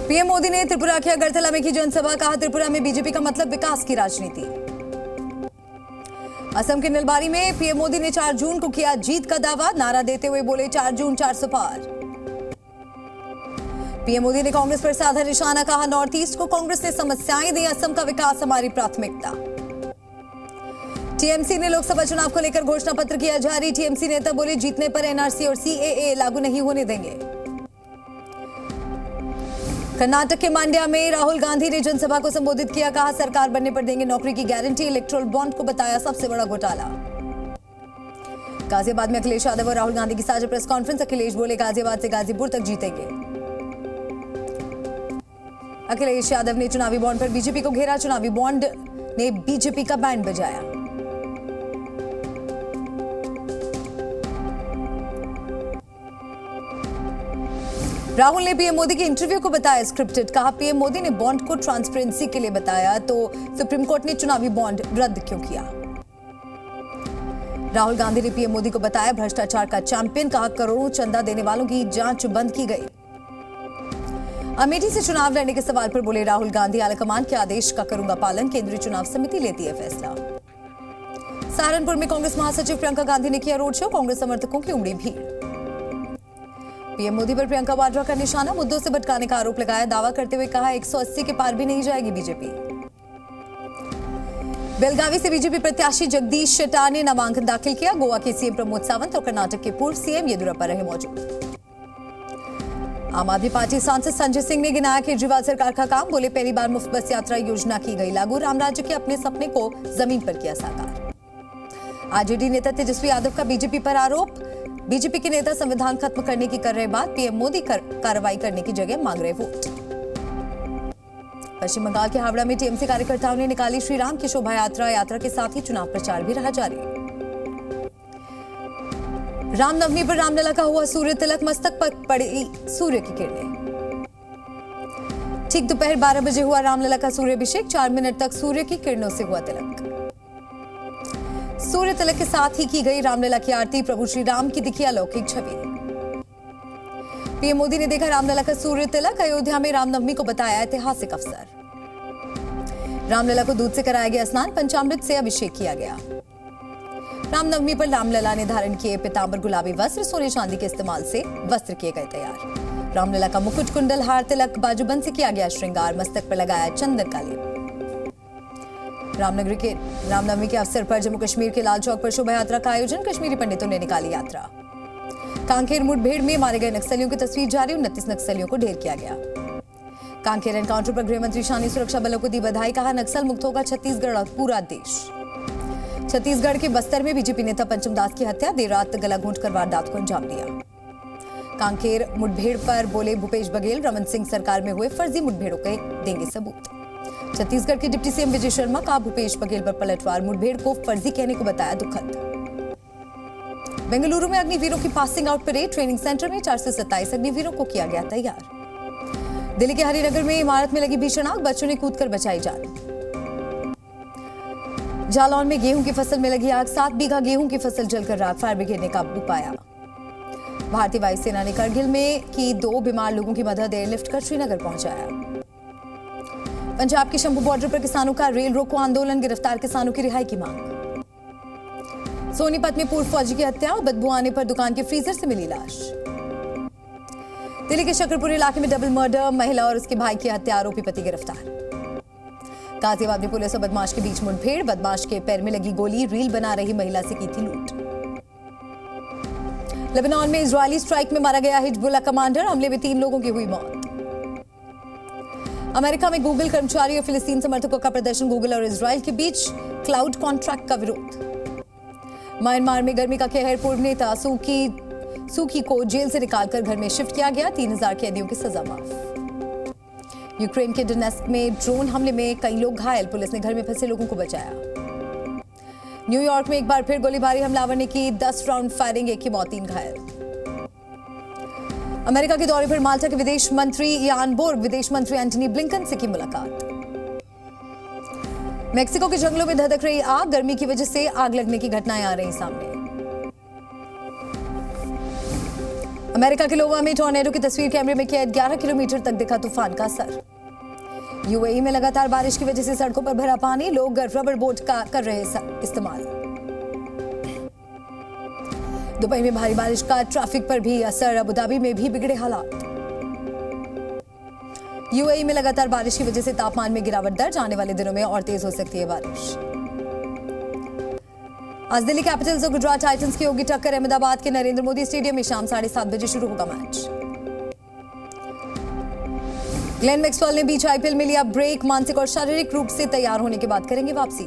PM Modi ने त्रिपुरा के अगरतला में की जनसभा, कहा त्रिपुरा में बीजेपी का मतलब विकास की राजनीति। असम के नलबारी में पीएम मोदी ने 4 जून को किया जीत का दावा, नारा देते हुए बोले 4 जून 400 पार। पीएम मोदी ने कांग्रेस पर साधा निशाना, कहा नॉर्थ ईस्ट को कांग्रेस ने समस्याएं दी, असम का विकास हमारी प्राथमिकता। टीएमसी ने लोकसभा चुनाव को लेकर घोषणा पत्र किया जारी, टीएमसी नेता बोले जीतने पर एनआरसी और सीएए लागू नहीं होने देंगे। कर्नाटक के मांड्या में राहुल गांधी ने जनसभा को संबोधित किया, कहा सरकार बनने पर देंगे नौकरी की गारंटी, इलेक्टोरल बॉन्ड को बताया सबसे बड़ा घोटाला। गाजियाबाद में अखिलेश यादव और राहुल गांधी की साझा प्रेस कॉन्फ्रेंस, अखिलेश बोले गाजियाबाद से गाजीपुर तक जीतेंगे। अखिलेश यादव ने चुनावी बॉन्ड पर बीजेपी को घेरा, चुनावी बॉन्ड ने बीजेपी का बैंड बजाया। राहुल ने पीएम मोदी के इंटरव्यू को बताया स्क्रिप्टेड, कहा पीएम मोदी ने बॉन्ड को ट्रांसपेरेंसी के लिए बताया तो सुप्रीम कोर्ट ने चुनावी बॉन्ड रद्द क्यों किया। राहुल गांधी ने पीएम मोदी को बताया भ्रष्टाचार का चैंपियन, कहा करोड़ों चंदा देने वालों की जांच बंद की गई। अमेठी से चुनाव लड़ने के सवाल पर बोले राहुल गांधी, हाईकमान के आदेश का करूंगा पालन, केंद्रीय चुनाव समिति लेती है फैसला। सहारनपुर में कांग्रेस महासचिव प्रियंका गांधी ने किया रोड शो, कांग्रेस समर्थकों की उमड़ी भीड़। पीएम मोदी पर प्रियंका वाड्रा का निशाना, मुद्दों से भटकाने का आरोप लगाया, दावा करते हुए कहा 180 के पार भी नहीं जाएगी बीजेपी। बेलगावी से बीजेपी प्रत्याशी जगदीश शेट्टार ने नामांकन दाखिल किया, गोवा के सीएम प्रमोद सावंत और कर्नाटक के पूर्व सीएम येदियुरप्पा रहे मौजूद। आम आदमी पार्टी सांसद संजय सिंह ने गिनाया केजरीवाल सरकार का काम, बोले पहली बार मुफ्त बस यात्रा योजना की गई लागू, रामराज्य के अपने सपने को जमीन पर किया साकार। आरजेडी नेता तेजस्वी यादव का बीजेपी पर आरोप, बीजेपी के नेता संविधान खत्म करने की कर रहे बात, पीएम मोदी कार्रवाई करने की जगह मांग रहे वोट। पश्चिम बंगाल के हावड़ा में टीएमसी कार्यकर्ताओं ने निकाली श्री राम की शोभा यात्रा, यात्रा के साथ ही चुनाव प्रचार भी रहा जारी। रामनवमी पर रामलला का हुआ सूर्य तिलक, मस्तक पर पड़ी सूर्य की किरणें। ठीक दोपहर 12 बजे हुआ रामलला का सूर्याभिषेक, 4 मिनट तक सूर्य की किरणों से हुआ तिलक। सूर्य तिलक के साथ ही की गई रामलला की आरती, प्रभु श्री राम की दिखी अलौकिक छवि। पीएम मोदी ने देखा रामलला का सूर्य तिलक, अयोध्या में रामनवमी को बताया ऐतिहासिक अवसर। रामलला को दूध से कराया गया स्नान, पंचामृत से अभिषेक किया गया। रामनवमी पर रामलला ने धारण किए पीतांबर गुलाबी वस्त्र, सोने चांदी के इस्तेमाल से वस्त्र किए गए तैयार। रामलला का मुकुट, कुंडल, हार, तिलक, बाजूबंद से किया गया श्रृंगार, मस्तक पर लगाया चंदन का लेप। रामनवमी के अवसर पर जम्मू कश्मीर के लाल चौक पर शोभा यात्रा का आयोजन, कश्मीरी पंडितों ने निकाली यात्रा। कांकेर मुठभेड़ में मारे गए नक्सलियों की तस्वीर जारी, 29 नक्सलियों को ढेर किया गया। कांकेर एनकाउंटर पर गृह मंत्री शाह ने सुरक्षा बलों को दी बधाई, कहा नक्सल मुक्त होगा छत्तीसगढ़ और पूरा देश। छत्तीसगढ़ के बस्तर में बीजेपी नेता पंचम दास की हत्या, देर रात गला घोंटकर वारदात को अंजाम दिया। कांकेर मुठभेड़ पर बोले भूपेश बघेल, रमन सिंह सरकार में हुए फर्जी मुठभेड़ों के देंगे सबूत। छत्तीसगढ़ के डिप्टी सीएम विजय शर्मा का भूपेश बघेल पर पलटवार, मुठभेड़ को फर्जी कहने को बताया दुखद। बेंगलुरु में अग्निवीरों की passing out parade, training centre में 427 अग्निवीरों को किया गया तैयार। दिल्ली के हरिनगर में इमारत में लगी भीषण आग, बच्चों ने कूदकर बचाई जान। जालौन में गेहूं की फसल में लगी आग, 7 बीघा गेहूं की फसल जलकर राख, फायर ब्रिगेड ने काबू पाया। भारतीय वायुसेना ने करगिल में की 2 बीमार लोगों की मदद एयरलिफ्ट कर श्रीनगर पहुंचाया। पंजाब के शंभू बॉर्डर पर किसानों का रेल रोको आंदोलन, गिरफ्तार किसानों की रिहाई की मांग। सोनीपत में पूर्व फौजी की हत्या, बदबू आने पर दुकान के फ्रीजर से मिली लाश। दिल्ली के शकरपुर इलाके में डबल मर्डर, महिला और उसके भाई की हत्या, आरोपी पति गिरफ्तार। गाजियाबाद में पुलिस और बदमाश के बीच मुठभेड़, बदमाश के पैर में लगी गोली, रील बना रही महिला से की थी लूट। लेबनान में इजरायली स्ट्राइक में मारा गया हिजबुल्लाह कमांडर, हमले में 3 लोगों की हुई मौत। अमेरिका में गूगल कर्मचारी और फिलिस्तीन समर्थकों का प्रदर्शन, गूगल और इजरायल के बीच क्लाउड कॉन्ट्रैक्ट का विरोध। म्यांमार में गर्मी का कहर, पूर्व नेता सूकी को जेल से निकालकर घर में शिफ्ट किया गया, 3000 कैदियों की सजा माफ। यूक्रेन के डोनेत्स्क में ड्रोन हमले में कई लोग घायल, पुलिस ने घर में फंसे लोगों को बचाया। न्यूयॉर्क में एक बार फिर गोलीबारी, हमलावर ने की 10 राउंड फायरिंग, 1 की मौत, 3 घायल। अमेरिका के दौरे पर माल्टा के विदेश मंत्री यान बोर्ग, विदेश मंत्री एंटनी ब्लिंकन से की मुलाकात। मेक्सिको के जंगलों में धधक रही आग, गर्मी की वजह से आग लगने की घटनाएं आ रही सामने। अमेरिका के लोवा में टॉर्नेडो की तस्वीर कैमरे में कैद, 11 किलोमीटर तक दिखा तूफान का असर। यूएई में लगातार बारिश की वजह से सड़कों पर भरा पानी, लोग रबर बोट का कर रहे इस्तेमाल। दुबई में भारी बारिश का ट्रैफिक पर भी असर, अबुधाबी में भी बिगड़े हालात। यूएई में लगातार बारिश की वजह से तापमान में गिरावट दर्ज, आने वाले दिनों में और तेज हो सकती है बारिश। आज दिल्ली कैपिटल्स और गुजरात टाइटंस की होगी टक्कर, अहमदाबाद के नरेंद्र मोदी स्टेडियम में शाम 7:30 बजे शुरू होगा मैच। ग्लेन मैक्सवेल ने बीच आईपीएल में लिया ब्रेक, मानसिक और शारीरिक रूप से तैयार होने के बाद करेंगे वापसी।